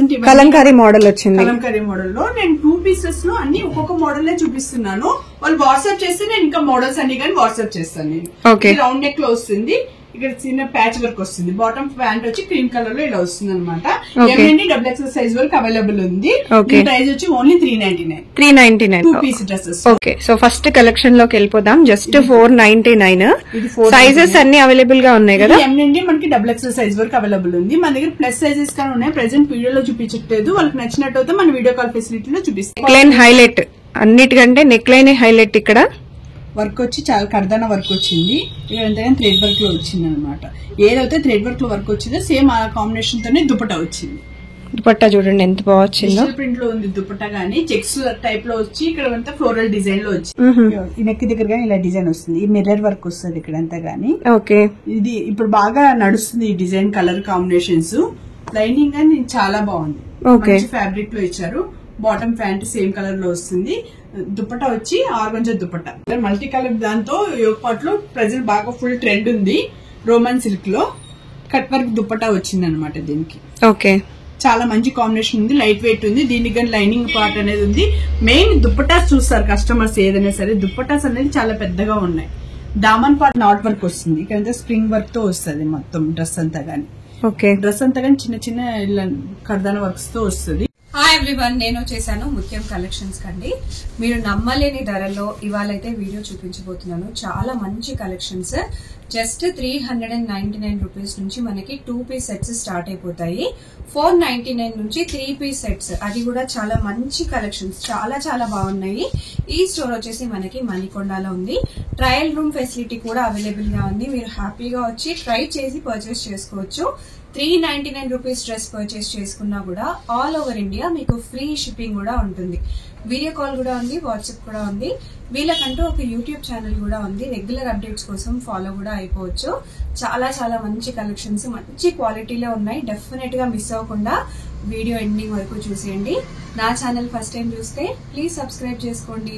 Present Kalamkari model వచ్చింది. Kalamkari model లో నేను 2 పీసెస్ లో అన్ని ఒక్కొక్క మోడల్ చూపిస్తున్నాను. వాళ్ళు వాట్సాప్ చేస్తే నేను ఇంకా మోడల్స్ అన్ని కానీ వాట్సాప్ చేస్తాను. నేను రౌండ్ నెక్ లో వస్తుంది, ఇక్కడ చిన్న ప్యాచ్ వర్క్ వస్తుంది, బాటమ్ ప్యాంట్ వచ్చి క్రీమ్ కలర్ లో ఇలా వస్తుంది అనమాట. ఎంఎండి డబుల్ ఎక్స్ఎల్ సైజ్ వరకు అవైలబుల్ ఉంది. ప్రైస్ వచ్చి only 399 2 piece dresses. Okay, so first collection లోకి వెళ్ళిపోదాం. జస్ట్ 499. సైజెస్ అన్ని అవైలబుల్ గా ఉన్నాయి కదా. ఎంఎండి మనకి డబుల్ ఎక్స్ఎల్ సైజ్ వరకు అవైలబుల్ ఉంది. మన దగ్గర ప్లస్ సైజెస్ కానీ ఉన్నాయి. ప్రెసెంట్ వీడియోలో చూపించట్లేదు, వాళ్ళకి నచ్చినట్టు అయితే మన వీడియో కాల్ ఫెసిలిటీలో చూపిస్తాం. నెక్ లైన్ హైలైట్, అన్నిటికంటే నెక్ లైన్ హైలైట్. ఇక్కడ వర్క్ వచ్చి చాలా కర్దాన వర్క్ వచ్చింది, ఇక్కడ థ్రెడ్ వర్క్ లో వచ్చింది అనమాట. ఏదైతే థ్రెడ్ వర్క్ లో వర్క్ వచ్చిందో సేమ్ ఆ కాంబినేషన్ తోనే దుపట్టా వచ్చింది. దుపట్టా చూడండి ఎంత బాగా వచ్చిందో. ప్రింట్ లో ఉంది దుపట్టా గానీ, చెక్స్ టైప్ లో వచ్చి ఇక్కడ అంతా ఫ్లోరల్ డిజైన్ లో వచ్చి ఈ నెక్ దగ్గర గానీ ఇలా డిజైన్ వస్తుంది. ఈ మిర్రర్ వర్క్ వస్తుంది ఇక్కడ అంతా గానీ. ఓకే, ఇది ఇప్పుడు బాగా నడుస్తుంది ఈ డిజైన్, కలర్ కాంబినేషన్స్. లైనింగ్ గానీ చాలా బాగుంది, మంచి ఫ్యాబ్రిక్ లో ఇచ్చారు. బాటమ్ ప్యాంట్ సేమ్ కలర్ లో వస్తుంది. దుపట్టా వచ్చి ఆర్గంజా దుపట్టా, మల్టీ కలర్. దాంతో యోగపాట్ లో ప్రెసెంట్ బాగా ఫుల్ ట్రెండ్ ఉంది. రోమన్ సిల్క్ లో కట్ వర్క్ దుపట్టా వచ్చింది అనమాట దీనికి. ఓకే, చాలా మంచి కాంబినేషన్ ఉంది, లైట్ వెయిట్ ఉంది. దీనికి కానీ లైనింగ్ పార్ట్ అనేది ఉంది. మెయిన్ దుపట్టాస్ చూస్తారు కస్టమర్స్ ఏదైనా సరే. దుపట్టాస్ అనేది చాలా పెద్దగా ఉన్నాయి. దామన్ పార్ట్ నాట్ వర్క్ వస్తుంది, ఇక్కడ స్ప్రింగ్ వర్క్ తో వస్తుంది మొత్తం డ్రెస్ అంతా గానీ. ఓకే, డ్రెస్ అంతా గానీ చిన్న చిన్న కర్దాన వర్క్స్ తో వస్తుంది. హాయ్ ఎవ్రీవన్, నేను వచ్చేసాను ముత్యం కలెక్షన్స్ కండి. మీరు నమ్మలేని ధరల్లో ఇవాళైతే వీడియో చూపించబోతున్నాను. చాలా మంచి కలెక్షన్స్. జస్ట్ 399 రూపీస్ నుంచి మనకి 2 పీస్ సెట్స్ స్టార్ట్ అయిపోతాయి. 499 నుంచి 3 పీస్ సెట్స్, అది కూడా చాలా మంచి కలెక్షన్స్, చాలా చాలా బాగున్నాయి. ఈ స్టోర్ వచ్చేసి మనకి మణికొండలో ఉంది. ట్రయల్ రూమ్ ఫెసిలిటీ కూడా అవైలబుల్ గా ఉంది. మీరు హ్యాపీగా వచ్చి ట్రై చేసి పర్చేస్ చేసుకోవచ్చు. 399 రూపీస్ డ్రెస్ పర్చేస్ చేసుకున్నా కూడా ఆల్ ఓవర్ ఇండియా మీకు ఫ్రీ షిప్పింగ్ కూడా ఉంటుంది. వీడియో కాల్ కూడా ఉంది, వాట్సాప్ కూడా ఉంది. వీళ్ళకంటూ ఒక యూట్యూబ్ ఛానల్ కూడా ఉంది. రెగ్యులర్ అప్డేట్స్ కోసం ఫాలో కూడా అయిపోవచ్చు. చాలా చాలా మంచి కలెక్షన్స్, మంచి క్వాలిటీలో ఉన్నాయి. డెఫినెట్ గా మిస్ అవ్వకుండా వీడియో ఎండింగ్ వరకు చూసేయండి. నా ఛానల్ ఫస్ట్ టైం చూస్తే ప్లీజ్ సబ్స్క్రైబ్ చేసుకోండి.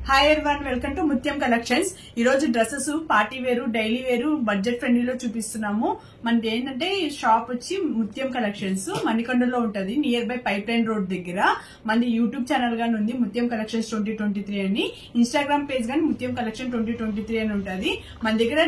హాయ్ ఎవరీవన్, వెల్కమ్ టు ముత్యం కలెక్షన్స్. ఈ రోజు డ్రెస్సెస్ పార్టీ వేరు, డైలీ వేరు, బడ్జెట్ ఫ్రెండ్లీలో చూపిస్తున్నాము. మనది ఏంటంటే షాప్ వచ్చి ముత్యం కలెక్షన్స్ మణికొండలో ఉంటది, near by pipe line road దగ్గర. మనది యూట్యూబ్ ఛానల్ గానీ ఉంది, ముత్యం కలెక్షన్స్ 2023 అని. ఇన్స్టాగ్రామ్ పేజ్ గానీ ముత్యం కలెక్షన్ 2023 అని ఉంటది. మన దగ్గర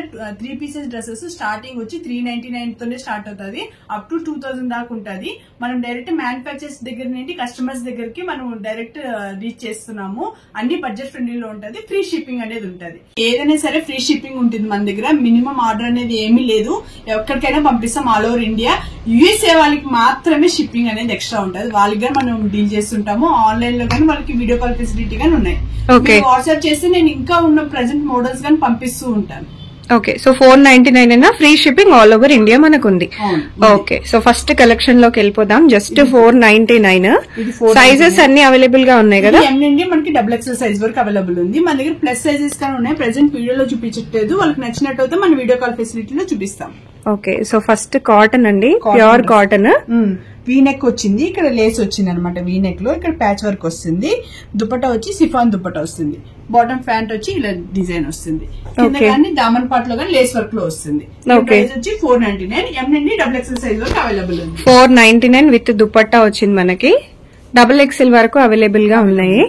3 పీసెస్ డ్రెస్సెస్ స్టార్టింగ్ వచ్చి 399 తోనే స్టార్ట్ అవుతుంది, అప్ టు 2000 దాకా ఉంటది. మనం డైరెక్ట్ మ్యానుఫాక్చర్స్ దగ్గర నుండి కస్టమర్స్ దగ్గరికి మనం డైరెక్ట్ రీచ్ చేస్తున్నాము. అన్ని బడ్జెట్ ఫ్రెండ్లీ లో ఉంటది. ఫ్రీ షిప్పింగ్ అనేది ఉంటది. ఏదైనా సరే ఫ్రీ షిప్పింగ్ ఉంటుంది మన దగ్గర. మినిమం ఆర్డర్ అనేది ఏమీ లేదు, ఎక్కడికైనా పంపిస్తాం ఆల్ ఓవర్ ఇండియా. యుఎస్ఏ వాళ్ళకి మాత్రమే షిప్పింగ్ అనేది ఎక్స్ట్రా ఉంటది, వాళ్ళకి గానీ మనం డీల్ చేస్తుంటాము. ఆన్లైన్ లో గానీ వాళ్ళకి వీడియో కాల్ ఫెసిలిటీ గానీ ఉన్నాయి. వాట్సాప్ చేస్తే నేను ఇంకా ఉన్న ప్రెసెంట్ మోడల్స్ గానీ పంపిస్తూ ఉంటాను. ఓకే, సో 499 అయినా free shipping all over India మనకుంది. ఓకే, సో ఫస్ట్ కలెక్షన్ లోకి వెళ్ళిపోదాం. జస్ట్ 499. సైజెస్ అన్ని అవైలబుల్ గా ఉన్నాయి కదా. ఎంఎండి మనకి డబుల్ ఎక్స్ఎల్ సైజ్ వరకు అవైలబుల్ ఉంది. మన దగ్గర ప్లస్ సైజెస్ కానీ ఉన్నాయి. ప్రెసెంట్ వీడియోలో చూపించట్లేదు, వాళ్ళకి నచ్చినట్టు అయితే మన వీడియో కాల్ ఫెసిలిటీలో చూపిస్తాం. ఓకే, సో ఫస్ట్ కాటన్ అండి, ప్యూర్ కాటన్. వీనెక్ వచ్చింది, ఇక్కడ లేస్ వచ్చింది అనమాట. వీనెక్ లో ఇక్కడ ప్యాచ్ వర్క్ వస్తుంది. దుపట్టా వచ్చి సిఫాన్ దుపట్టా వస్తుంది. బాటమ్ ప్యాంట్ వచ్చి ఇలా డిజైన్ వస్తుంది. దామన్ పార్ట్ లో కానీ లేస్ వర్క్ లో వస్తుంది. ప్రైస్ వచ్చి 499. ఎంఎండి డబుల్ ఎక్స్ఎల్ సైజ్ వరకు అవైలబుల్ ఉంది. 499 విత్ దుపట్టా వచ్చింది మనకి. డబుల్ ఎక్స్ఎల్ వరకు అవైలబుల్ గా ఉన్నాయి.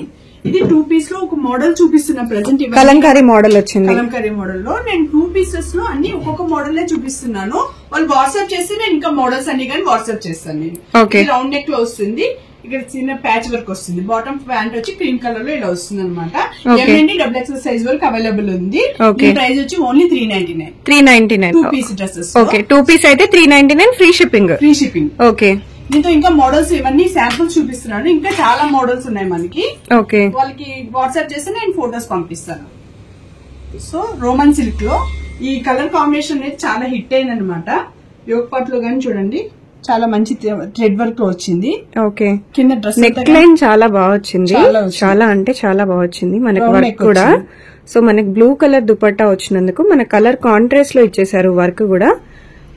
ఇది 2 పీస్ లో ఒక మోడల్ చూపిస్తున్నా. ప్రెసెంట్ కలంకారీ మోడల్ వచ్చింది. కలంకారీ మోడల్ లో నేను 2 పీసెస్ లో అన్ని ఒక్కొక్క మోడల్ చూపిస్తున్నాను. వాళ్ళు వాట్సాప్ చేస్తే నేను ఇంకా మోడల్స్ అన్ని కానీ వాట్సాప్ చేస్తాను. నేను రౌండ్ నెక్ లో వస్తుంది, ఇక్కడ చిన్న ప్యాచ్ వర్క్ వస్తుంది. బాటమ్ ప్యాంట్ వచ్చి క్రీమ్ కలర్ లో ఇలా వస్తుంది అనమాట. ఎంఎండి డబుల్ ఎక్స్ఎల్ సైజ్ వరకు అవైలబుల్ ఉంది. ప్రైస్ వచ్చి only 399 2 piece dresses. Okay, 2 piece అయితే 399 free shipping. Free shipping. Okay, దీంతో ఇంకా మోడల్స్ ఇవన్నీ శాంపుల్స్ చూపిస్తున్నాను. ఇంకా చాలా మోడల్స్ ఉన్నాయి మనకి. ఓకే, వాళ్ళకి వాట్సాప్ చేస్తే నేను ఫోటోస్ పంపిస్తాను. సో రోమన్ సిల్క్ లో ఈ కలర్ కాంబినేషన్ అనేది చాలా హిట్ అయింది అనమాట. యోగపాట్ లో గానీ చూడండి, చాలా మంచి థ్రెడ్ వర్క్ లో వచ్చింది. ఓకే, కింద డ్రెస్ నెక్ లైన్ చాలా బాగా వచ్చింది. చాలా అంటే చాలా బాగా వచ్చింది. మనకి వర్క్ కూడా, సో మనకి బ్లూ కలర్ దుపట్టా వచ్చినందుకు మన కలర్ కాంట్రాస్ట్ లో ఇచ్చేసారు. వర్క్ కూడా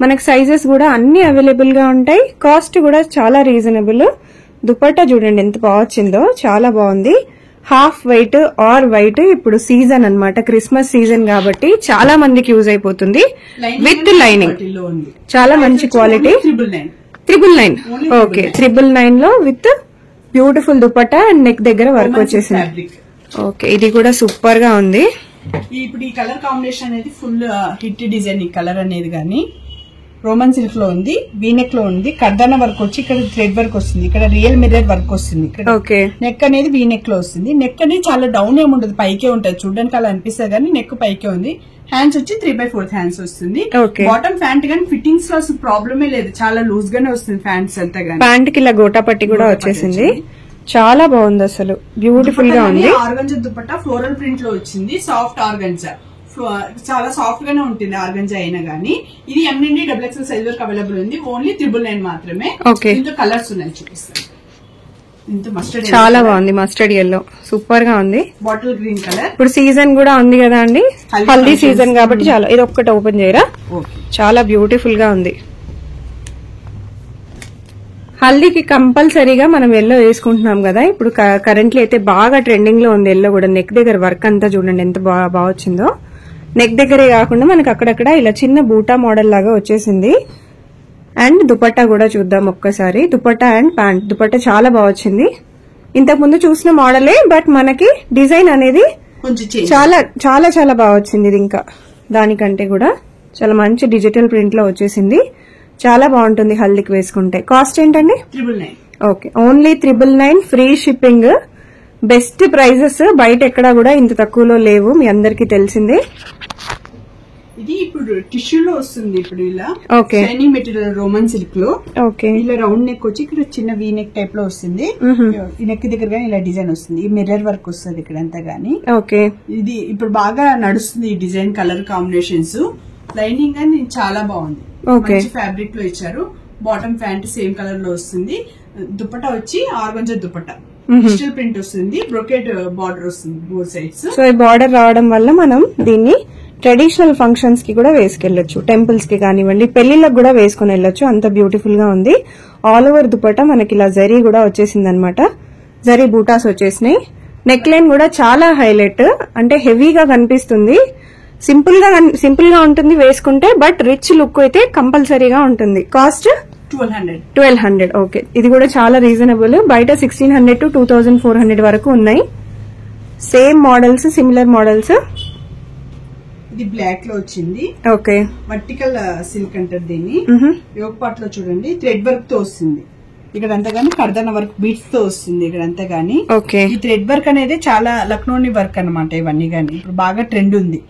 మనకి సైజెస్ కూడా అన్ని అవైలబుల్ గా ఉంటాయి. కాస్ట్ కూడా చాలా రీజనబుల్. దుపట్టా చూడండి ఎంత బాగా వచ్చిందో, చాలా బాగుంది. Half white or white. ఇప్పుడు సీజన్ అన్నమాట, క్రిస్మస్ సీజన్ కాబట్టి చాలా మందికి యూజ్ అయిపోతుంది. విత్ లైనింగ్, చాలా మంచి క్వాలిటీ. 999. ఓకే, 999 లో with beautiful dupatta and neck దగ్గర వర్క్ వచ్చేసింది. ఫ్యాబ్రిక్. ఓకే, ఇది కూడా సూపర్ గా ఉంది. ఇప్పుడు ఈ కలర్ కాంబినేషన్ అనేది ఫుల్ హిట్ డిజైన్. ఈ కలర్ అనేది గానీ రోమన్ సిల్క్ లో ఉంది, వీనెక్ లో ఉంది, కర్దానా వర్క్ వచ్చి ఇక్కడ థ్రెడ్ వర్క్ వస్తుంది, ఇక్కడ రియల్ మిర్రర్ వర్క్ వస్తుంది. ఇక్కడ ఓకే, నెక్ అనేది వీనెక్ లో వస్తుంది. నెక్ అనేది చాలా డౌన్ ఏమి ఉండదు, పైకే ఉంటది. చూడడానికి అలా అనిపిస్తుంది కానీ నెక్ పైకే ఉంది. హ్యాండ్స్ వచ్చి 3/4 హ్యాండ్స్ వస్తుంది. బాటమ్ ప్యాంట్ గానీ ఫిట్టింగ్స్ లో అసలు ప్రాబ్లమే లేదు, చాలా లూజ్ గానే వస్తుంది ప్యాంట్స్ అంతా గానీ. ప్యాంట్ కి ఇలా గోటా పట్టి కూడా వచ్చేసింది. చాలా బాగుంది, అసలు బ్యూటిఫుల్ గా ఉంది. ఆర్గంజా దుపట్టా ఫ్లోరల్ ప్రింట్ లో వచ్చింది, సాఫ్ట్ ఆర్గంజా. చాలా సాఫ్ట్ గానే ఉంటుంది ఆర్గంజా అయినా గానీ. ఇది M నుండి XXL సైజ్ వరకు అవైలబుల్ ఉంది. ఓన్లీ 999 మాత్రమే. ఇందులో కలర్స్ ఉన్నాయి, చూపిస్తాను. ఇంత మస్టర్డ్ చాలా బాగుంది, మస్టర్డ్ ఎల్లో సూపర్ గా ఉంది. Bottle green colour. ఇప్పుడు సీజన్ కూడా ఉంది కదా అండి, హల్దీ సీజన్ కాబట్టి చాలా. ఇది ఒక్కటి ఓపెన్ చేయరా, చాలా బ్యూటిఫుల్ గా ఉంది. హల్దీకి కంపల్సరీగా మనం ఎల్లో వేసుకుంటున్నాం కదా. ఇప్పుడు కరెంట్లీ అయితే బాగా ట్రెండింగ్ లో ఉంది ఎల్లో కూడా. నెక్ దగ్గర వర్క్ అంతా చూడండి ఎంత బాగా వచ్చిందో. నెక్ దగ్గరే కాకుండా మనకు అక్కడక్కడ ఇలా చిన్న బూటా మోడల్ లాగా వచ్చేసింది. అండ్ దుపట్టా కూడా చూద్దాం ఒక్కసారి. దుపట్టా అండ్ ప్యాంట్, దుపట్టా చాలా బాగా వచ్చింది. ఇంతకు ముందు చూసిన మోడలే, బట్ మనకి డిజైన్ అనేది చాలా చాలా చాలా బాగా వచ్చింది. ఇది ఇంకా దానికంటే కూడా చాలా మంచి డిజిటల్ ప్రింట్ లో వచ్చేసింది. చాలా బాగుంటుంది హల్దీకి వేసుకుంటే. కాస్ట్ ఏంటండి? 999. Okay, only 999, free shipping. Best prices, బయట ఎక్కడా కూడా ఇంత తక్కువలో లేవు, మీ అందరికి తెలిసిందే. ఇది ఇప్పుడు టిష్యూలో వస్తుంది. ఇప్పుడు ఇలా okay, shining material Roman silk లో. ఓకే, ఇలా రౌండ్ నెక్ వచ్చి ఇక్కడ చిన్న వీ నెక్ టైప్ లో వస్తుంది. ఈ నెక్ దగ్గర గానీ ఇలా డిజైన్ వస్తుంది. ఈ మిర్రర్ వర్క్ వస్తుంది ఇక్కడ అంతా గానీ. ఓకే, ఇది ఇప్పుడు బాగా నడుస్తుంది ఈ డిజైన్, కలర్ కాంబినేషన్స్. లైనింగ్ అని చాలా బాగుంది, మంచి ఫ్యాబ్రిక్ లో ఇచ్చారు. బాటమ్ ప్యాంట్ సేమ్ కలర్ లో వస్తుంది. దుపట్టా వచ్చి ఆర్గంజా దుపట్టా, డిజిటల్ ప్రింట్ వస్తుంది, బ్రొకెట్ బార్డర్ వస్తుంది బోత్ సైడ్స్. సో ఈ బార్డర్ రావడం వల్ల మనం దీన్ని ట్రెడిషనల్ ఫంక్షన్స్ కి కూడా వేసుకెళ్లొచ్చు, టెంపుల్స్ కి కానివ్వండి, పెళ్లిళ్ళకి కూడా వేసుకుని వెళ్ళొచ్చు. అంత బ్యూటిఫుల్ గా ఉంది. ఆల్ ఓవర్ దుపట్టా మనకి ఇలా జరీ కూడా వచ్చేసింది అనమాట. జరీ బూటాస్ వచ్చేసినాయి. నెక్ లైన్ కూడా చాలా హైలైట్, అంటే హెవీగా కనిపిస్తుంది. సింపుల్ గా ఉంటుంది వేసుకుంటే, బట్ రిచ్ లుక్ అయితే కంపల్సరీగా ఉంటుంది. కాస్ట్ 1200. ఓకే, ఇది కూడా చాలా రీజనబుల్. బయట 1600 to 2400 వరకు ఉన్నాయి. Same models, similar models. ఇది బ్లాక్ లో వచ్చింది. ఓకే, వర్టికల్ సిల్క్ అంటారు దీన్ని. యోగ్ పార్ట్ లో చూడండి థ్రెడ్ వర్క్ తో వస్తుంది. ఇక్కడ అంతా గానీ కర్దానా వర్క్ బీట్స్ తో వస్తుంది ఇక్కడ అంతా గానీ. ఓకే, ఈ థ్రెడ్ వర్క్ అనేది చాలా లక్నోని వర్క్ అనమాట. ఇవన్నీ గానీ ఇప్పుడు బాగా ట్రెండ్ ఉంది.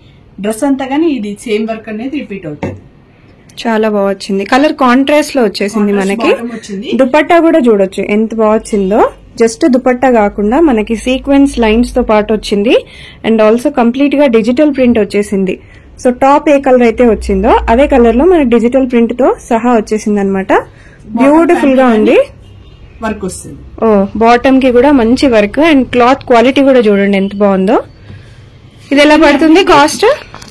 డ్రెస్ అంతా గానీ ఇది సేమ్ వర్క్ అనేది రిపీట్ అవుతుంది. చాలా బాగా వచ్చింది. కలర్ కాంట్రాస్ట్ లో వచ్చేసింది మనకి. దుపట్టా కూడా చూడొచ్చు ఎంత బాగా వచ్చిందో. జస్ట్ దుపట్టా కాకుండా మనకి సీక్వెన్స్ లైన్స్ తో పాటు వచ్చింది. అండ్ ఆల్సో కంప్లీట్ గా డిజిటల్ ప్రింట్ వచ్చేసింది. సో టాప్ ఏ కలర్ అయితే వచ్చిందో అదే కలర్ లో మనకి డిజిటల్ ప్రింట్ తో సహా వచ్చేసింది అనమాట. బ్యూటిఫుల్ గా ఉంది. వర్క్ వస్తుంది. ఓ, బాటమ్ కి కూడా మంచి వర్క్. అండ్ క్లాత్ క్వాలిటీ కూడా చూడండి ఎంత బాగుందో. ఇది ఎలా పడుతుంది కాస్ట్?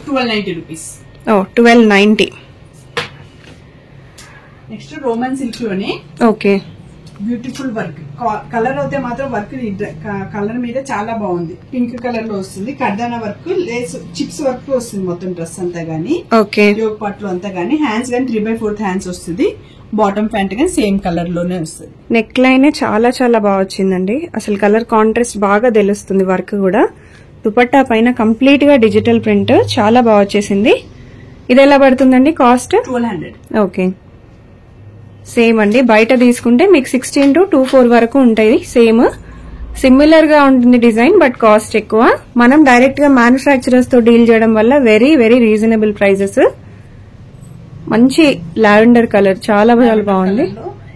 1290 రూపీస్. ఓ, 1290. నెక్స్ట్ రోమన్ సిల్క్ లోనే ఓకే, బ్యూటిఫుల్ వర్క్. కలర్ అయితే మాత్రం వర్క్ కలర్ మీద చాలా బాగుంది. పింక్ కలర్ లో వస్తుంది. కర్దానా వర్క్, లేస్ చిప్స్ వర్క్ వస్తుంది మొత్తం డ్రెస్ అంతా గానీ. ఓకే, యోగ్ పార్ట్ లో అంతా గానీ. హ్యాండ్స్ గానీ 3/4 హ్యాండ్స్ వస్తుంది. బాటమ్ ప్యాంట్ గానీ సేమ్ కలర్ లోనే వస్తుంది. నెక్ లైన్ చాలా చాలా బాగా వచ్చిందండి. అసలు కలర్ కాంట్రాస్ట్ బాగా తెలుస్తుంది. వర్క్ కూడా దుపట్టా పైన కంప్లీట్ గా డిజిటల్ ప్రింట్ చాలా బాగా వచ్చేసింది. ఇది ఎలా పడుతుందండి కాస్ట్? 1200. ఓకే, సేమ్ అండి. బయట తీసుకుంటే మీకు 16 to 24 వరకు ఉంటాయి. సేమ్ సిమిలర్ గా ఉంటుంది డిజైన్, బట్ కాస్ట్ ఎక్కువ. మనం డైరెక్ట్ గా మ్యానుఫ్యాక్చరర్స్ తో డీల్ చేయడం వల్ల వెరీ వెరీ రీజనబుల్ ప్రైజెస్. మంచి లావెండర్ కలర్ చాలా చాలా బాగుంది.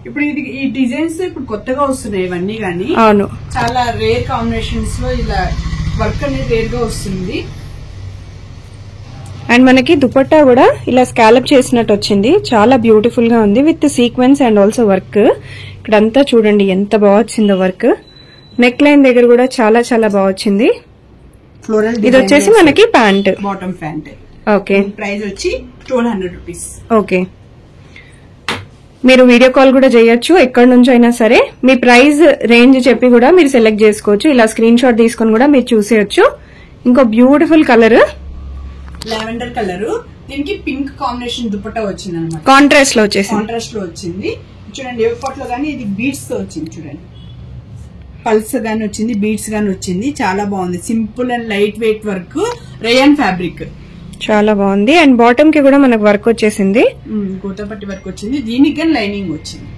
ఇప్పుడు ఇది ఈ డిజైన్స్ ఇప్పుడు కొత్తగా వస్తున్నాయి ఇవన్నీ గానీ. అవును, చాలా రేర్ కాంబినేషన్స్ లో ఇలా వర్క్ అనేది రేర్ గా వస్తుంది. అండ్ మనకి దుపట్టా కూడా ఇలా స్కాలప్ చేసినట్టు వచ్చింది. చాలా బ్యూటిఫుల్ గా ఉంది with sequence and also work. ఇక్కడంతా చూడండి ఎంత బాగా వచ్చిందో వర్క్. నెక్ లైన్ దగ్గర కూడా చాలా చాలా బాగా వచ్చింది. ఫ్లోరల్. ఇది వచ్చేసి మనకి pant, bottom pant. Okay, price వచ్చి 1200 రూపీస్. ఓకే, మీరు వీడియో కాల్ కూడా చేయొచ్చు ఎక్కడి నుంచి అయినా సరే. మీ ప్రైస్ రేంజ్ చెప్పి కూడా మీరు సెలెక్ట్ చేసుకోవచ్చు. ఇలా స్క్రీన్ షాట్ తీసుకుని కూడా మీరు చూసేయచ్చు. ఇంకో బ్యూటిఫుల్ కలర్ లావెండర్ కలర్. దీనికి పింక్ కాంబినేషన్ దుపట్టా వచ్చింది అనమాట. కాంట్రాస్ట్ లో వచ్చేసింది. కాంట్రాస్ట్ లో వచ్చింది. చూడండి యోగ్ పాట్ లో గానీ ఇది బీడ్స్ తో వచ్చింది చూడండి, పల్స్ గానీ వచ్చింది, బీడ్స్ గానీ వచ్చింది. చాలా బాగుంది, simple and light weight work, rayon fabric చాలా బాగుంది. అండ్ బాటమ్ కి కూడా మనకు వర్క్ వచ్చేసింది, గోటపట్టి వర్క్ వచ్చింది. దీనికి కానీ లైనింగ్ వచ్చింది.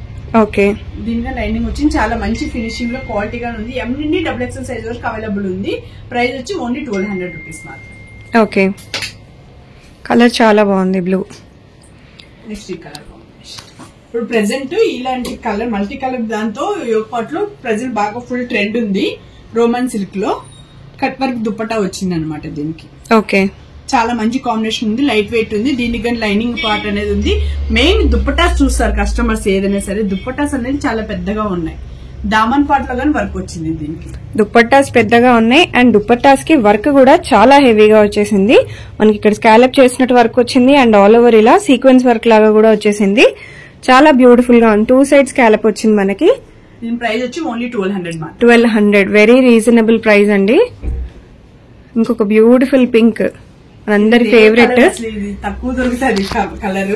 ఓకే, దీనిగా లైనింగ్ వచ్చింది. చాలా మంచి ఫినిషింగ్ లో క్వాలిటీగా ఉంది. ఎం నుండి XXL సైజ్ వరకు అవైలబుల్ ఉంది. ప్రైస్ వచ్చి ఓన్లీ 1200 రూపీస్ మాత్రం. ఓకే, కలర్ చాలా బాగుంది బ్లూ. నెక్స్ట్ ఈ కలర్ ఇప్పుడు ప్రెసెంట్ ఇలాంటి కలర్ మల్టీ కలర్ దాంతో యోగ్ పాట్ లో ప్రెసెంట్ బాగా ఫుల్ ట్రెండ్ ఉంది. రోమన్ సిల్క్ లో కట్ వర్క్ దుపట్టా వచ్చింది అనమాట దీనికి. ఓకే, చాలా మంచి కాంబినేషన్ ఉంది, లైట్ వెయిట్ ఉంది. దీనికి కానీ లైనింగ్ పార్ట్ అనేది ఉంది. మెయిన్ దుపట్టాస్ చూస్తారు కస్టమర్స్ ఏదైనా సరే, దుపట్టాస్ అనేది చాలా పెద్దగా ఉన్నాయి. దామన్ పార్ట్ లో కానీ వర్క్ వచ్చింది దీనికి. దుపట్టాస్ పెద్దగా ఉన్నాయి అండ్ దుపట్టాస్ కి వర్క్ కూడా చాలా హెవీగా వచ్చేసింది. మనకి ఇక్కడ స్కాలప్ చేసినట్టు వర్క్ వచ్చింది అండ్ ఆల్ ఓవర్ ఇలా సీక్వెన్స్ వర్క్ లాగా కూడా వచ్చేసింది. చాలా బ్యూటిఫుల్ గా ఉంది. 2 సైడ్స్ స్కాలప్ వచ్చింది మనకి. దీని ప్రైస్ వచ్చి ఓన్లీ 1200 మాత్రం. 1200 వెరీ రీజనబుల్ ప్రైస్ అండి. ఇంకొక బ్యూటిఫుల్ పింక్ అందరి ఫేవరెట్. తక్కువ దొరుకుతుంది కలర్.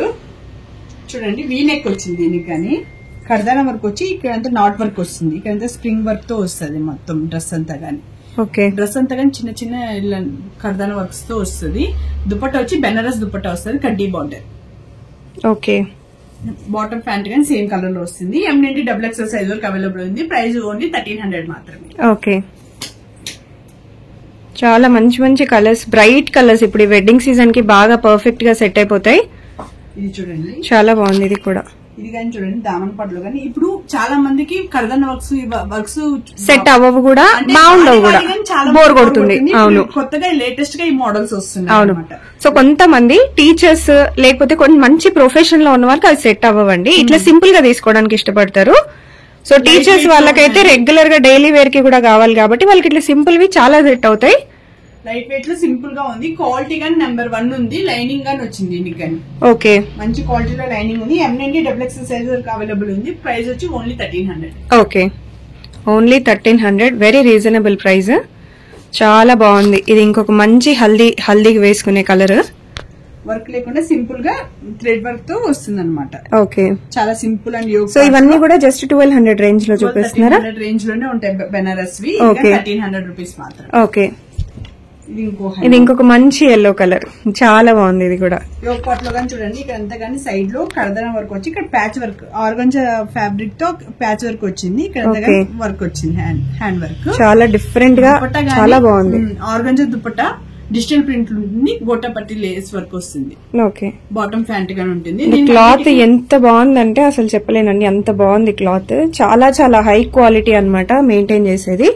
చూడండి వీ నెక్ వచ్చింది దీనికి కానీ కర్దానా వర్క్ వచ్చి ఇక్కడంతా నాట్ వర్క్ వస్తుంది. ఇక్కడంతా స్ప్రింగ్ వర్క్ తో వస్తుంది మొత్తం డ్రెస్ అంతా గానీ. ఓకే, డ్రెస్ అంతా కానీ చిన్న చిన్న కర్దానా వర్క్స్ తో వస్తుంది. దుపట్టా వచ్చి బెనారస్ దుపట్టా వస్తుంది, కడ్డీ బార్డర్. ఓకే, బాటమ్ ప్యాంట్ కానీ సేమ్ కలర్ లో వస్తుంది. ఎం నుండి XXL సైజ్ వరకు అవైలబుల్ ఉంది. ప్రైస్ ఓన్లీ 1300 మాత్రమే. ఓకే, చాలా మంచి మంచి కలర్స్, బ్రైట్ కలర్స్ ఇప్పుడు ఈ వెడ్డింగ్ సీజన్ కి బాగా పర్ఫెక్ట్ గా సెట్ అయిపోతాయి. ఇది చూడండి చాలా బాగుంది. ఇది కూడా ఇది కానీ చూడండి దామన్ పట్లు కానీ ఇప్పుడు చాలా మందికి కర్దన్ వర్క్స్ సెట్ అవ్వవు కూడా, బాగుండవు కూడా, బోర్ కొడుతుంది. అవును, కొత్తగా లేటెస్ట్ గా ఈ మోడల్స్ వస్తున్నాయి. అవును. సో కొంతమంది టీచర్స్ లేకపోతే కొన్ని మంచి ప్రొఫెషన్ లో ఉన్న వారికి అది సెట్ అవ్వండి. ఇట్లా సింపుల్ గా తీసుకోవడానికి ఇష్టపడతారు. సో టీచర్స్ వాళ్ళకైతే రెగ్యులర్ గా డైలీ వేర్ కి కూడా కావాలి కాబట్టి వాళ్ళకి ఇట్లా సింపుల్ వి చాలా సెట్ అవుతాయి. లైట్ వెయిట్ లో సింపుల్ గా ఉంది. క్వాలిటీ గానీ నెంబర్ 1 ఉంది. లైనింగ్ గానీ వచ్చింది దీనికి కానీ. ఓకే, మంచి క్వాలిటీలో లైనింగ్ ఉంది. ఎం నుండి XXL సైజ్ వరకు అవైలబుల్ ఉంది. ప్రైస్ వచ్చి only 1300. Okay, only 1300 very reasonable price. చాలా బాగుంది. ఇది ఇంకొక మంచి హల్దీకి వేసుకునే కలర్. వర్క్ లేకుండా సింపుల్ గా థ్రెడ్ వర్క్ తో వస్తుంది అనమాట. ఓకే, చాలా సింపుల్ అండ్ యోగ్. సో ఇవన్నీ కూడా జస్ట్ 1200 రేంజ్ లో చూపిస్తున్నారా? 1300 రేంజ్ లోనే ఉంటాయి బెనారస్ వి. 1300 రూపీస్ మాత్రం. ఓకే, ఇది ఇంకొక మంచి ఎల్లో కలర్, చాలా బాగుంది. ఇది కూడా యోగ్ పాట్ లో కానీ చూడండి ఇక్కడ అంతా కానీ సైడ్ లో కర్దన వర్క్ వచ్చి ఇక్కడ ప్యాచ్ వర్క్ ఆర్గంజా ఫ్యాబ్రిక్ తో ప్యాచ్ వర్క్ వచ్చింది. ఇక్కడ వర్క్ వచ్చింది, హ్యాండ్ వర్క్ చాలా డిఫరెంట్ గా చాలా బాగుంది. ఆర్గంజా దుపట్టా డిజిటల్ ప్రింట్ ఉంటుంది, గోటపట్టి లేస్ వర్క్ వస్తుంది. ఓకే, బాటమ్ ఫ్యాంట్ గానీ ఉంటుంది. క్లాత్ ఎంత బాగుందంటే అసలు చెప్పలేనండి, అంత బాగుంది క్లాత్. చాలా చాలా హై క్వాలిటీ అన్నమాట మెయింటైన్ చేసేది.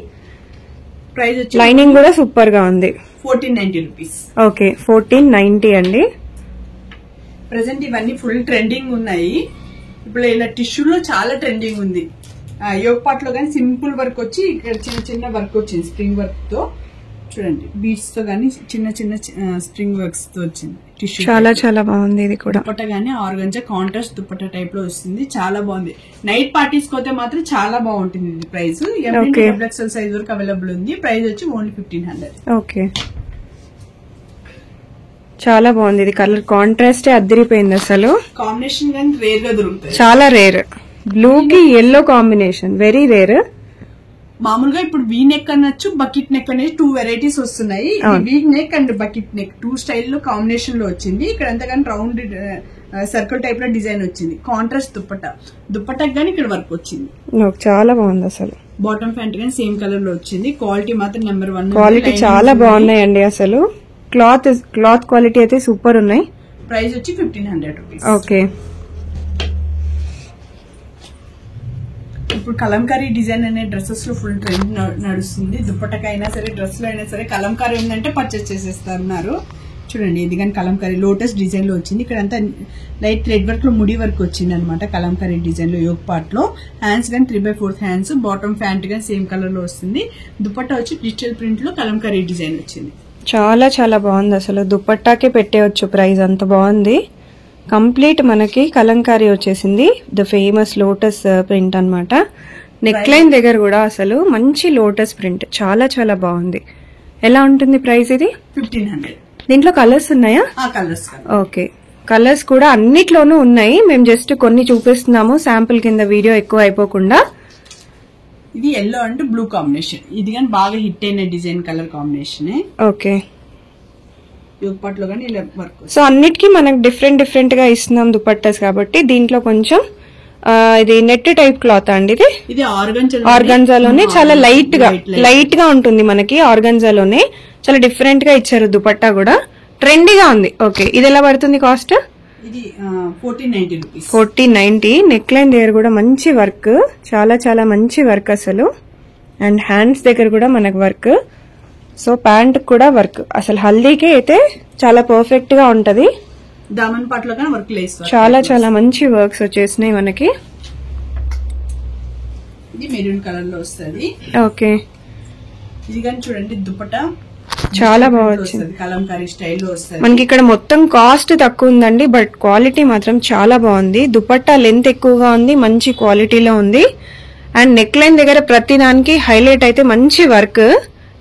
ప్రైస్ వచ్చి లైనింగ్ కూడా సూపర్ గా ఉంది. 1490 రూపీస్. ఓకే, 1490 అండి. ప్రెసెంట్ ఇవన్నీ ఫుల్ ట్రెండింగ్ ఉన్నాయి. ఇప్పుడు ఇలా టిష్యూలో చాలా ట్రెండింగ్ ఉంది. యోగ్ పాట్ లో కానీ సింపుల్ వర్క్ వచ్చి ఇక్కడ చిన్న చిన్న వర్క్ వచ్చింది స్ప్రింగ్ వర్క్ తో. చూడండి బీడ్స్ తో గానీ చిన్న చిన్న స్ప్రింగ్ వర్క్స్ తో వచ్చింది టిష్యూ. చాలా చాలా బాగుంది. ఇది కూడా దుపట్టా గానీ ఆర్గంజా కాంట్రాస్ట్ దుపట్టా టైప్ లో వస్తుంది. చాలా బాగుంది. నైట్ పార్టీస్ కోతే మాత్రం చాలా బాగుంటుంది. ఇది ప్రైస్ XXL సైజ్ వరకు అవైలబుల్ ఉంది. ప్రైస్ వచ్చి ఓన్లీ 1500. ఓకే, చాలా బాగుంది. ఇది కలర్ కాంట్రాస్ట్ అద్దరిపోయింది. అసలు కాంబినేషన్ కానీ రేర్ గా దొరుకుతాయి, చాలా రేర్. బ్లూ కి ఎల్లో కాంబినేషన్ వెరీ రేర్. మామూలుగా ఇప్పుడు వీ నెక్ అనొచ్చు, బకెట్ నెక్ అనేది 2 వెరైటీస్ వస్తున్నాయి. V neck and bucket neck 2 style లో కాంబినేషన్ లో వచ్చింది. ఇక్కడ అంతగాని రౌండ్ సర్కిల్ టైప్ లో డిజైన్ వచ్చింది. కాంట్రాస్ట్ దుపట్టా గానీ ఇక్కడ వర్క్ వచ్చింది. చాలా బాగుంది. అసలు బాటమ్ ప్యాంట్ గానీ సేమ్ కలర్ లో వచ్చింది. క్వాలిటీ మాత్రం నెంబర్ 1 క్వాలిటీ చాలా బాగున్నాయండి. అసలు క్లాత్ క్వాలిటీ అయితే సూపర్ ఉన్నాయి. ప్రైస్ వచ్చి 1500 రూపీస్. ఓకే, ఇప్పుడు కలంకారీ డిజైన్ అనే డ్రెస్సెస్ లో ఫుల్ ట్రెండ్ నడుస్తుంది. దుపట్టకైనా సరే డ్రెస్ లో అయినా సరే కలంకారీ ఉందంటే పర్చేస్ చేసేస్తున్నారు. చూడండి ఇది కానీ కలంకారీ లోటస్ డిజైన్ లో వచ్చింది. ఇక్కడ అంతా లైట్ థ్రెడ్ వర్క్ లో ముడి వర్క్ వచ్చింది అనమాట. కలంకారీ డిజైన్ లో యోగ్ పార్ట్ లో హ్యాండ్స్ గానీ 3/4 హ్యాండ్స్, బాటమ్ ప్యాంట్ గానీ సేమ్ కలర్ లో వస్తుంది. దుపట్టా వచ్చి డిజిటల్ ప్రింట్ లో కలంకారీ డిజైన్ వచ్చింది. చాలా చాలా బాగుంది. అసలు దుపట్టాకే పెట్టేయచ్చు ప్రైస్, అంత బాగుంది. కంప్లీట్ మనకి కలంకారీ వచ్చేసింది. ద ఫేమస్ లోటస్ ప్రింట్ అన్నమాట. నెక్ లైన్ దగ్గర కూడా అసలు మంచి లోటస్ ప్రింట్, చాలా చాలా బాగుంది. ఎలా ఉంటుంది ప్రైస్? ఇది 1500. దీంట్లో కలర్స్ ఉన్నాయా? కలర్స్. ఓకే, కలర్స్ కూడా అన్నిట్లోనూ ఉన్నాయి. మేము జస్ట్ కొన్ని చూపిస్తున్నాము శాంపుల్ కింద, వీడియో ఎక్కువ అయిపోకుండా. ఇది ఎల్లో అండ్ బ్లూ కాంబినేషన్. ఇది కానీ బాగా హిట్ అయిన డిజైన్ కలర్ కాంబినేషన్. ఓకే, యోగపాట్లో కానీ ఇలా వర్క్. సో అన్నిటికీ మనకు డిఫరెంట్ గా ఇస్తున్నాం దుపట్టాస్ కాబట్టి. దీంట్లో కొంచెం ఇది నెట్ టైప్ క్లాత్ అండి. ఇది ఆర్గంజాలోనే చాలా లైట్ గా ఉంటుంది మనకి. ఆర్గంజాలోనే చాలా డిఫరెంట్ గా ఇచ్చారు దుపట్టా కూడా, ట్రెండీగా ఉంది. ఓకే, ఇది ఎలా పడుతుంది కాస్ట్? ఇది 1490 రూపీస్. 1490. నెక్ లైన్ దగ్గర కూడా మంచి వర్క్, చాలా మంచి వర్క్ అసలు. అండ్ హ్యాండ్స్ దగ్గర కూడా మనకు వర్క్. సో ప్యాంట్ కూడా వర్క్. అసలు హల్దీకి అయితే చాలా పర్ఫెక్ట్ గా ఉంటది. దామన్ పాటలో కానీ వర్క్ లేస్ చాలా మంచి వర్క్స్ వచ్చేసినాయి మనకి. ఇది మెరూన్ కలర్ లో వస్తుంది. ఓకే, ఇది కానీ చూడండి దుపట్టా చాలా బాగా వచ్చింది. కలంకారీ స్టైల్లో వస్తుంది. మనకి ఇక్కడ మొత్తం కాస్ట్ తక్కువ ఉందండి, బట్ క్వాలిటీ మాత్రం చాలా బాగుంది. దుపట్టా లెంత్ ఎక్కువగా ఉంది, మంచి క్వాలిటీలో ఉంది. అండ్ నెక్ లైన్ దగ్గర ప్రతి దానికి హైలైట్ అయితే మంచి వర్క్,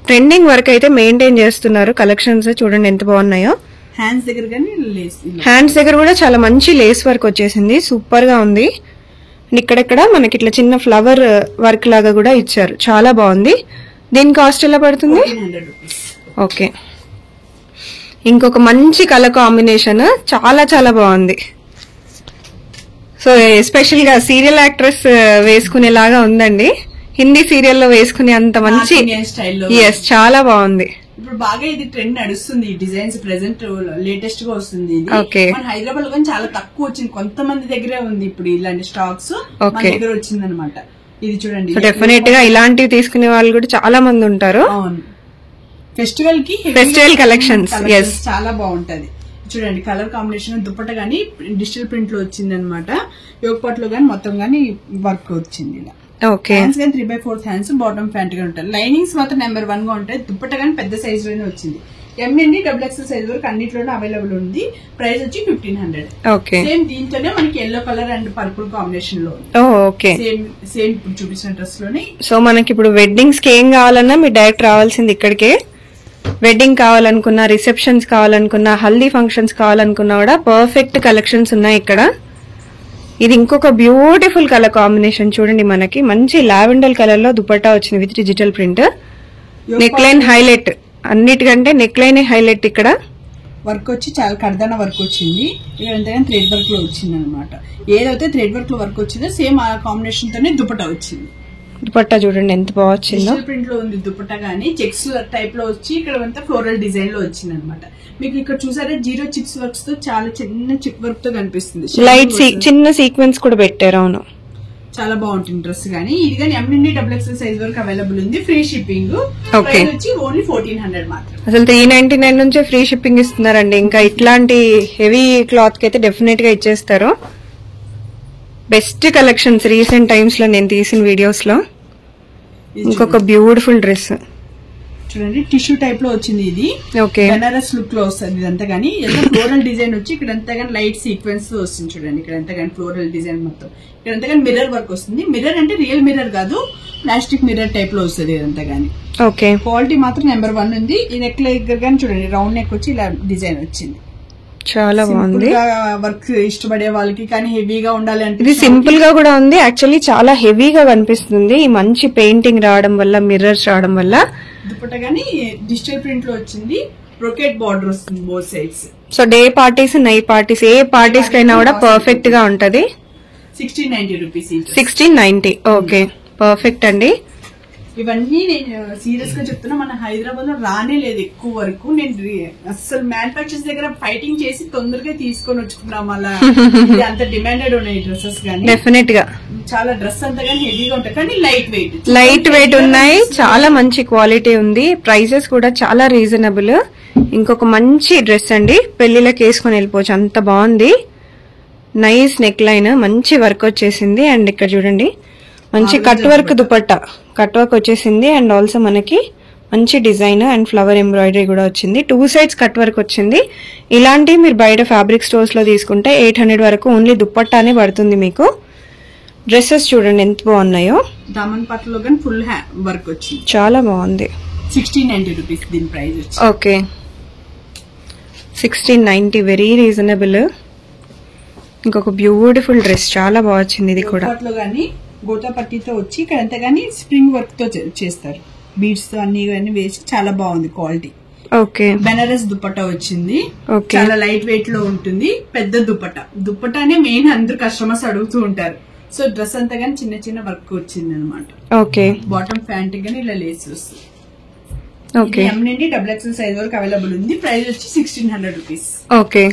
ట్రెండింగ్ వర్క్ అయితే మెయింటైన్ చేస్తున్నారు. కలెక్షన్స్ చూడండి ఎంత బాగున్నాయో. హ్యాండ్స్ దగ్గర కానీ లేస్, హ్యాండ్స్ దగ్గర కూడా చాలా మంచి లేస్ వర్క్ వచ్చేసింది, సూపర్ గా ఉంది. ఇక్కడెక్కడ మనకి ఇట్లా చిన్న ఫ్లవర్ వర్క్ లాగా కూడా ఇచ్చారు, చాలా బాగుంది. దీని కాస్ట్ ఎలా పడుతుంది? 1400 రూపీస్. ఓకే, ఇంకొక మంచి కలర్ కాంబినేషన్, చాలా బాగుంది. సో ఎస్పెషల్ గా సీరియల్ యాక్ట్రెస్ వేసుకునేలాగా ఉందండి. హిందీ సీరియల్లో వేసుకునే అంత మంచి స్టైల్లో. ఎస్, చాలా బాగుంది. ఇప్పుడు బాగా ఇది ట్రెండ్ నడుస్తుంది. ఈ డిజైన్స్ ప్రెసెంట్ లేటెస్ట్ గా వస్తుంది. ఇది Okay. మన హైదరాబాద్ లో కానీ చాలా తక్కువ వచ్చింది, కొంతమంది దగ్గరే ఉంది ఇప్పుడు ఇలాంటి స్టాక్స్. మన Okay. దగ్గర వచ్చింది అనమాట. ఇది చూడండి, సో డెఫినెట్ గా ఇలాంటివి తీసుకునే వాళ్ళు కూడా చాలా మంది ఉంటారు. అవును, ఫెస్టివల్ కి ఫెస్టివల్ కలెక్షన్స్. ఎస్, చాలా బాగుంటది. చూడండి కలర్ కాంబినేషన్, దుపట్ట గానీ డిజిటల్ ప్రింట్ లో వచ్చింది అనమాట. యోగపాట్ లో గానీ మొత్తం గానీ వర్క్ వచ్చింది ఇలా. ఓకే, హ్యాండ్స్ కానీ 3/4 హ్యాండ్స్, బాటమ్ ప్యాంట్ గా ఉంటాయి. లైనింగ్స్ మాత్రం నెంబర్ 1 గా ఉంటాయి. దుపట్ట గానీ పెద్ద సైజ్ లోనే వచ్చింది. ఎం నుండి XXL సైజ్ వరకు అన్నిట్లోనే అవైలబుల్ ఉంది. ప్రైస్ వచ్చి 1500. ఓకే, సేమ్ దీంతోనే మనకి yellow colour and purple combination లో ఓకే, సేమ్ ఇప్పుడు చూపించిన డ్రెస్ లోనే. సో మనకి ఇప్పుడు వెడ్డింగ్స్ కి ఏం కావాలన్నా మీరు డైరెక్ట్ రావాల్సింది ఇక్కడికే. వెడ్డింగ్ కావాలనుకున్నా, రిసెప్షన్స్ కావాలనుకున్నా, హల్దీ ఫంక్షన్స్ కావాలనుకున్నా కూడా పర్ఫెక్ట్ కలెక్షన్స్ ఉన్నాయి ఇక్కడ. ఇది ఇంకొక బ్యూటిఫుల్ కలర్ కాంబినేషన్ చూడండి, మనకి మంచి లావెండర్ కలర్ లో దుపట్టా వచ్చింది with digital print. Neck line highlight, అన్నిటికంటే నెక్ లైన్ హైలైట్. ఇక్కడ వర్క్ వచ్చి చాలా కర్దాన వర్క్ వచ్చింది. ఇదంతా థ్రెడ్ వర్క్ లో వచ్చింది అనమాట. ఏదైతే థ్రెడ్ వర్క్ లో వర్క్ వచ్చిందో సేమ్ ఆ కాంబినేషన్ తోనే దుపట్టా వచ్చింది. దుపట్టా చూడండి ఎంత బాగా వచ్చిందో. ప్రింట్ లో ఉంది దుపట్టా గానీ, చెక్స్ టైప్ లో వచ్చి ఇక్కడ అంతా ఫ్లోరల్ డిజైన్ లో వచ్చింది అనమాట. మీకు ఇక్కడ చూసారా జీరో చిప్స్ వర్క్స్ తో చాలా చిన్న చిప్ వర్క్ తో కనిపిస్తుంది. లైట్ చిన్న సీక్వెన్స్ కూడా పెట్టారు. అవును, చాలా బాగుంటుంది డ్రెస్ గానీ. ఇది కానీ ఎం నుండి XXL సైజ్ వరకు అవైలబుల్ ఉంది. Free shipping. Okay. వచ్చి ఓన్లీ 1400 మాత్రం. అసలు 399 నుంచే ఫ్రీ షిప్పింగ్ ఇస్తున్నారండి. ఇంకా ఇట్లాంటి హెవీ క్లాత్ కి అయితే డెఫినెట్ గా ఇచ్చేస్తారు. బెస్ట్ కలెక్షన్స్ రీసెంట్ టైమ్స్ లో నేను తీసిన వీడియోస్ లో. ఇంకొక బ్యూటిఫుల్ డ్రెస్ చూడండి, టిష్యూ టైప్ లో వచ్చింది. ఇది ఓకే, బెనారస్ లుక్ లో వస్తుంది. ఇదంతా గానీ ఫ్లోరల్ డిజైన్ వచ్చి ఇక్కడ అంతా గానీ లైట్ సీక్వెన్స్ వస్తుంది. చూడండి ఇక్కడ అంతా గానీ ఫ్లోరల్ డిజైన్ మొత్తం. ఇక్కడ అంతా గానీ మిర్రర్ వర్క్ వస్తుంది. మిర్రర్ అంటే రియల్ మిర్రర్ కాదు, ప్లాస్టిక్ మిర్రర్ టైప్ లో వస్తుంది ఇదంతా గానీ. ఓకే, క్వాలిటీ మాత్రం నెంబర్ 1 ఉంది. ఈ నెక్ దగ్గర కానీ చూడండి రౌండ్ నెక్ వచ్చి ఇలా డిజైన్ వచ్చింది. చాలా బాగుంది. వర్క్ ఇష్టపడే వాళ్ళకి కానీ హెవీగా ఉండాలి అంటే ఇది సింపుల్ గా కూడా ఉంది. యాక్చువల్లీ చాలా హెవీగా కనిపిస్తుంది ఈ మంచి పెయింటింగ్ రావడం వల్ల, మిర్రర్స్ రావడం వల్ల. దుపట్టా గానీ డిజిటల్ ప్రింట్ లో వచ్చింది. బ్రోకెట్ బార్డర్ వస్తుంది both sides. So day parties, night parties, ఏ పార్టీస్ కైనా కూడా పర్ఫెక్ట్ గా ఉంటది. 1690 రూపీస్. 1690. ఓకే, పర్ఫెక్ట్ అండి. ఇవన్నీ నేను సీరియస్ గా చెప్తున్నా, మన హైదరాబాద్ లో రానే లేదు ఎక్కువ వరకు. నేను అసలు మ్యానుఫాక్చర్స్ దగ్గర ఫైటింగ్ చేసి తొందరగా తీసుకొని వచ్చుకున్నాం. అలా అంత డిమాండెడ్ ఉన్నాయి డ్రెస్సెస్ గానీ. డెఫినెట్ గా చాలా డ్రెస్ అంతా గానీ హెవీగా ఉంటాయి కానీ లైట్ వెయిట్ ఉన్నాయి. చాలా మంచి క్వాలిటీ ఉంది. ప్రైజెస్ కూడా చాలా రీజనబుల్. ఇంకొక మంచి డ్రెస్ అండి, పెళ్లిళ్ళకి వేసుకొని వెళ్ళిపోవచ్చు, అంత బాగుంది. నైస్ నెక్ లైన్, మంచి వర్క్ వచ్చేసింది. అండ్ ఇక్కడ చూడండి మంచి cut work dupatta, cut work వచ్చేసింది. అండ్ ఆల్సో మనకి మంచి డిజైన్ అండ్ ఫ్లవర్ ఎంబ్రాయిడరీ కూడా వచ్చింది. 2 సైడ్స్ కట్ వర్క్ వచ్చింది. ఇలాంటివి మీరు బయట ఫ్యాబ్రిక్ స్టోర్స్ లో తీసుకుంటే 800 వరకు ఓన్లీ దుపట్టానే పడుతుంది మీకు. డ్రెస్సెస్ చూడండి ఎంత బాగున్నాయో. దామన్ పట్టులో కానీ ఫుల్ వర్క్ వచ్చింది, చాలా బాగుంది. 1690 రూపీస్ దీని ప్రైస్ వచ్చి. Okay, 1690, very reasonable. ఇంకొక బ్యూటిఫుల్ డ్రెస్, చాలా బాగా వచ్చింది ఇది కూడా. లో గానీ గోతా పట్టీతో వచ్చి ఇక్కడ అంతా గానీ స్ప్రింగ్ వర్క్ తో చేస్తారు, బీడ్స్ తో అన్ని వేసి చాలా బాగుంది క్వాలిటీ. ఓకే, బెనారస్ దుపట్టా వచ్చింది, చాలా లైట్ వెయిట్ లో ఉంటుంది, పెద్ద దుపట్టానే మెయిన్ అందరు కస్టమర్స్ అడుగుతూ ఉంటారు. సో డ్రెస్ అంతా గానీ చిన్న చిన్న వర్క్ వచ్చింది అనమాట. ఓకే, బాటమ్ ప్యాంట్ గానీ ఇలా లేస్ వస్తుంది. ఓకే, ఎం నుండి XXL సైజ్ వరకు అవైలబుల్ ఉంది. ప్రైస్ వచ్చి 1600 రూపీస్. ఓకే,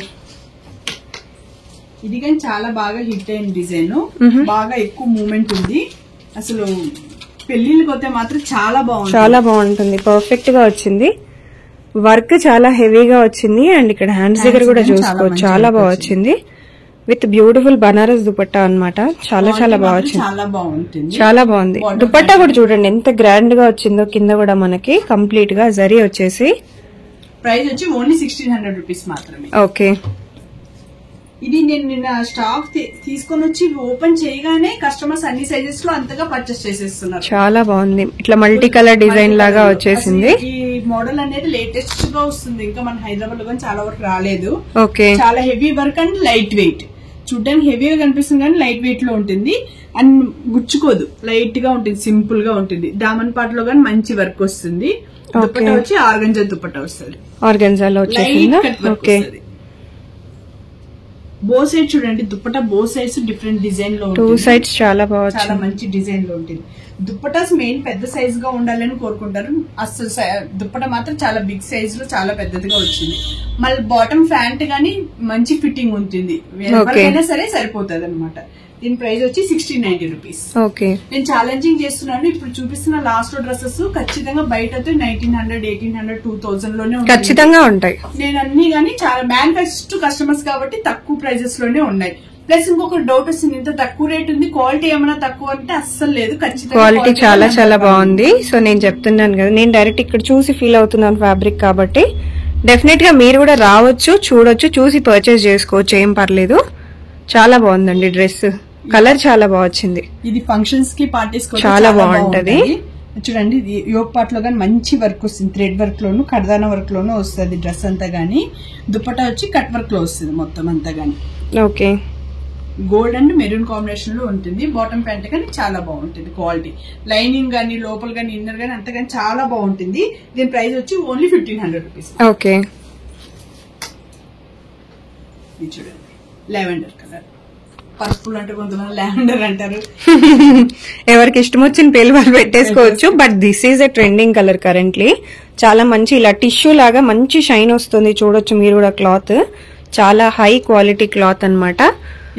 ఇది కానీ చాలా బాగా హిట్ అయిన డిజైన్, బాగా ఎక్కువ మూమెంట్ ఉంది. అసలు పెళ్లిళ్ళకి వస్తే మాత్రం చాలా బాగుంది, చాలా బాగుంటుంది, పర్ఫెక్ట్ గా వచ్చింది. వర్క్ చాలా హెవీగా వచ్చింది అండ్ ఇక్కడ హ్యాండ్స్ దగ్గర కూడా చూసుకోవచ్చు, చాలా బాగా వచ్చింది. విత్ బ్యూటిఫుల్ బనారస్ దుపట్టా అన్నమాట. చాలా చాలా బాగా వచ్చింది, చాలా బాగుంటుంది, చాలా బాగుంది. దుపట్టా కూడా చూడండి ఎంత గ్రాండ్ గా వచ్చిందో. కింద కూడా మనకి కంప్లీట్ గా జరీ వచ్చేసి. ప్రైస్ వచ్చి ఓన్లీ 1600 రూపీస్ మాత్రమే. ఓకే, ఇది నేను నిన్న స్టాక్ తీసుకొని వచ్చి ఓపెన్ చేయగానే కస్టమర్స్ అన్ని సైజెస్ లో అంతగా పర్చేస్ చేసేస్తున్నారు. చాలా బాగుంది, ఇట్లా మల్టీ కలర్ డిజైన్ లాగా వచ్చేసింది. ఈ మోడల్ అనేది లేటెస్ట్ గా వస్తుంది, ఇంకా మన హైదరాబాద్ లో కానీ చాలా వరకు రాలేదు. ఓకే, చాలా heavy work and light weight, చూడడానికి హెవీగా కనిపిస్తుంది కానీ లైట్ వెయిట్ లో ఉంటుంది అండ్ గుచ్చుకోదు, లైట్ గా ఉంటుంది, సింపుల్ గా ఉంటుంది. దామన్ పాట్ లో కానీ మంచి వర్క్ వస్తుంది. దుపట్టా వచ్చి ఆర్గంజా దుపట్టా వస్తుంది, ఆర్గంజాలో వచ్చేసిందా. ఓకే, బో సైడ్ చూడండి, dupatta both sides different design లో టూ సైడ్స్ చాలా బాగా, చాలా మంచి డిజైన్ లో ఉంటుంది. దుపట్టాస్ మెయిన్ పెద్ద సైజ్ గా ఉండాలని కోరుకుంటారు, అసలు దుపట్టా మాత్రం చాలా బిగ్ సైజ్ లో చాలా పెద్దదిగా వచ్చింది. మళ్ళీ బాటమ్ ప్యాంట్ గానీ మంచి ఫిట్టింగ్ ఉంటుంది, ఎవరికైనా సరే సరిపోతుంది అనమాట. దీని ప్రైస్ వచ్చి 1690 రూపీస్. ఓకే, నేను ఛాలెంజింగ్ చేస్తున్నాను, ఇప్పుడు చూపిస్తున్న లాస్ట్ లో డ్రెస్సెస్ ఖచ్చితంగా బయట 1900, 1800, 2000 లోనే ఖచ్చితంగా ఉంటాయి. నేను అన్ని గానీ చాలా మ్యానుఫాక్చర్ కస్టమర్స్ కాబట్టి తక్కువ ప్రైజెస్ లోనే ఉన్నాయి. ప్లస్ ఇంకొక డౌట్ వస్తుంది, ఇంత తక్కువ రేట్ ఉంది, క్వాలిటీ ఏమైనా తక్కువ అంటే అస్సలు లేదు, ఖచ్చితంగా క్వాలిటీ చాలా చాలా బాగుంది. సో నేను చెప్తున్నాను కదా, నేను డైరెక్ట్ ఇక్కడ చూసి ఫీల్ అవుతున్నాను ఫ్యాబ్రిక్ కాబట్టి. డెఫినెట్ గా మీరు కూడా రావచ్చు, చూడొచ్చు, చూసి పర్చేస్ చేసుకోవచ్చు, ఏం పర్లేదు. చాలా బాగుందండి డ్రెస్, కలర్ చాలా బాగా వచ్చింది. ఇది ఫంక్షన్స్ కి పార్టీస్ చాలా బాగుంటది. చూడండి, యోగ్ పార్ట్ లో గానీ మంచి వర్క్ వస్తుంది, థ్రెడ్ వర్క్ లోను కడదాన వర్క్ లోను వస్తుంది డ్రెస్ అంతా గానీ. దుపట్టా వచ్చి కట్ వర్క్ లో వస్తుంది మొత్తం అంతా గానీ. Okay, gold and maroon combination లో ఉంటుంది. బాటమ్ ప్యాంట్ కానీ చాలా బాగుంటుంది, క్వాలిటీ లైనింగ్ గానీ లోపల గానీ ఇన్నర్ గానీ అంతా గానీ చాలా బాగుంటుంది. దీని ప్రైస్ వచ్చి ఓన్లీ 1500 రూపీస్. ఓకే, ఇది చూడండి, లావెండర్ కలర్, పర్పుల్ అంటే కొంతమంది లావెండర్ అంటారు, ఎవరికి ఇష్టం వచ్చిన పేర్లు వాళ్ళు పెట్టేసుకోవచ్చు. But this is a trending colour currently. చాలా మంచి ఇలా టిష్యూ లాగా మంచి షైన్ వస్తుంది, చూడొచ్చు మీరు కూడా. క్లాత్ చాలా హై క్వాలిటీ క్లాత్ అన్నమాట.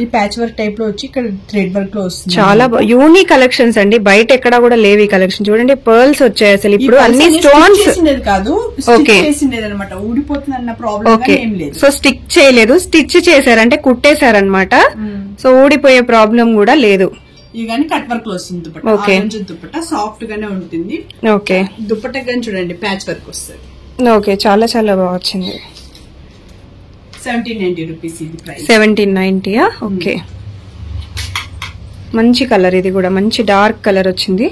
ఈ ప్యాచ్ వర్క్ టైప్ లో వచ్చి ఇక్కడ థ్రెడ్ వర్క్ లో వస్తుంది. చాలా యూనిక్ కలెక్షన్స్ అండి, బయట ఎక్కడా కూడా లేవు ఈ కలెక్షన్. చూడండి పర్ల్స్ వచ్చాయి, అసలు ఇప్పుడు అన్ని స్టోన్స్ కాదు, ఓకే అనమాట, ఊడిపోతుంది అన్న ప్రాబ్లం ఏం లేదు. సో స్టిక్ చేయలేదు, స్టిచ్ చేశారంటే కుట్టేశారనమాట. సో ఊడిపోయే ప్రాబ్లం కూడా లేదు. ఇది కానీ కట్ వర్క్ లో వస్తుంది దుపట్టా, దుపట్టా సాఫ్ట్ గానే ఉంటుంది. ఓకే, దుపట్టా కానీ చూడండి ప్యాచ్ వర్క్ వస్తుంది. ఓకే, చాలా చాలా బాగా వచ్చింది. 1790 రూపీస్ ఇది ప్రైస్. 1790. ఓకే, మంచి కలర్, ఇది కూడా మంచి డార్క్ కలర్ వచ్చింది,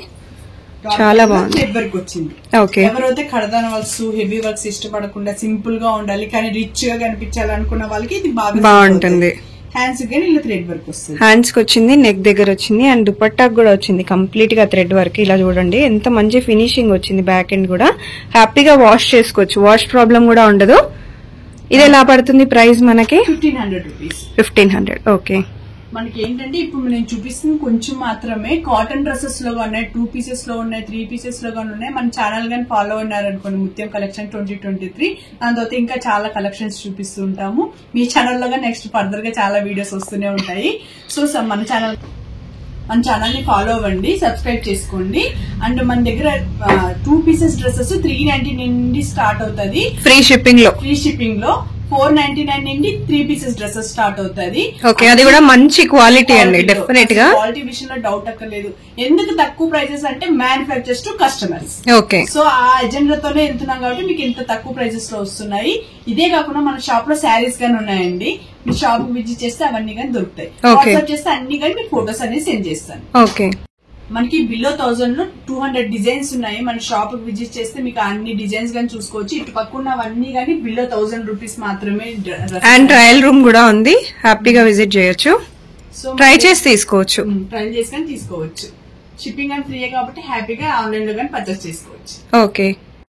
చాలా బాగుంది. థ్రెడ్ వర్క్ వచ్చింది. ఓకే, ఎవరైతే కడదాన వర్క్స్ హెవీ వర్క్స్ ఇష్టపడకుండా సింపుల్ గా ఉండాలి కానీ రిచ్ గా కనిపించాలనుకున్న వాళ్ళకి ఇది బాగా బాగుంటుంది. హ్యాండ్స్ కానీ ఇలా థ్రెడ్ వర్క్ వస్తుంది, హ్యాండ్స్ కి వచ్చింది, నెక్ దగ్గర వచ్చింది అండ్ దుపట్టాకు కూడా వచ్చింది కంప్లీట్ గా థ్రెడ్ వర్క్. ఇలా చూడండి ఎంత మంచి ఫినిషింగ్ వచ్చింది. బ్యాక్ ఎండ్ కూడా హ్యాపీగా వాష్ చేసుకోవచ్చు, వాష్ ప్రాబ్లం కూడా ఉండదు. ఇది ఎలా పడుతుంది ప్రైస్ మనకి? 1500 రూపీస్. 1500. ఓకే, మనకి ఏంటంటే ఇప్పుడు నేను చూపిస్తుంది కొంచెం మాత్రమే. కాటన్ డ్రెస్సెస్ లో ఉన్నాయి, 2 పీసెస్ లో ఉన్నాయి, 3 పీసెస్ లో కానీ ఉన్నాయి. మన ఛానల్ గానీ ఫాలో ఉన్నారనుకోండి, ముత్యం కలెక్షన్ 2023, దాని తర్వాత ఇంకా చాలా కలెక్షన్స్ చూపిస్తూ ఉంటాము. మీ ఛానల్లో గానీ నెక్స్ట్ ఫర్దర్ గా చాలా వీడియోస్ వస్తూనే ఉంటాయి. సో మన ఛానల్ ని ఫాలో అవ్వండి, సబ్స్క్రైబ్ చేసుకోండి. అండ్ మన దగ్గర 2 పీసెస్ డ్రెస్సెస్ 399 నుండి స్టార్ట్ అవుతుంది, ఫ్రీ షిప్పింగ్ లో. 499 నుండి 3 పీసెస్ డ్రెస్సెస్ స్టార్ట్ అవుతుంది. ఓకే, అది కూడా మంచి క్వాలిటీ అండి, డెఫినెట్ గా క్వాలిటీ విషయంలో డౌట్ అక్కర్లేదు. ఎందుకు తక్కువ ప్రైజెస్ అంటే manufactures to customers. Okay, so ఆ ఎజెండాతోనే వెళ్తున్నాం కాబట్టి మీకు ఇంత తక్కువ ప్రైజెస్ లో వస్తున్నాయి. ఇదే కాకుండా మన షాప్ లో శారీస్ గానీ ఉన్నాయండి, మీ షాప్ విజిట్ చేస్తే అవన్నీ గానీ దొరుకుతాయి. వాట్సాప్ చేస్తే అన్ని గానీ మీకు ఫోటోస్ అనేది సెండ్ చేస్తాను. ఓకే, మనకి బిలో 1000 లో 200 డిజైన్స్ ఉన్నాయి. మన షాప్ విజిట్ చేస్తే మీకు అన్ని డిజైన్స్ గానీ చూసుకోవచ్చు. ఇటు పక్కనవన్నీ గానీ బిలో 1000 రూపీస్ మాత్రమే. అండ్ ట్రయల్ రూమ్ కూడా ఉంది, హ్యాపీగా విజిట్ చేయొచ్చు. సో ట్రై చేసి తీసుకోవచ్చు, ట్రయల్ చేసుకొని తీసుకోవచ్చు. షిప్పింగ్ అండ్ ఫ్రీయే కాబట్టి హ్యాపీగా ఆన్లైన్ లో కానీ పర్చేస్ చేసుకోవచ్చు. ఓకే.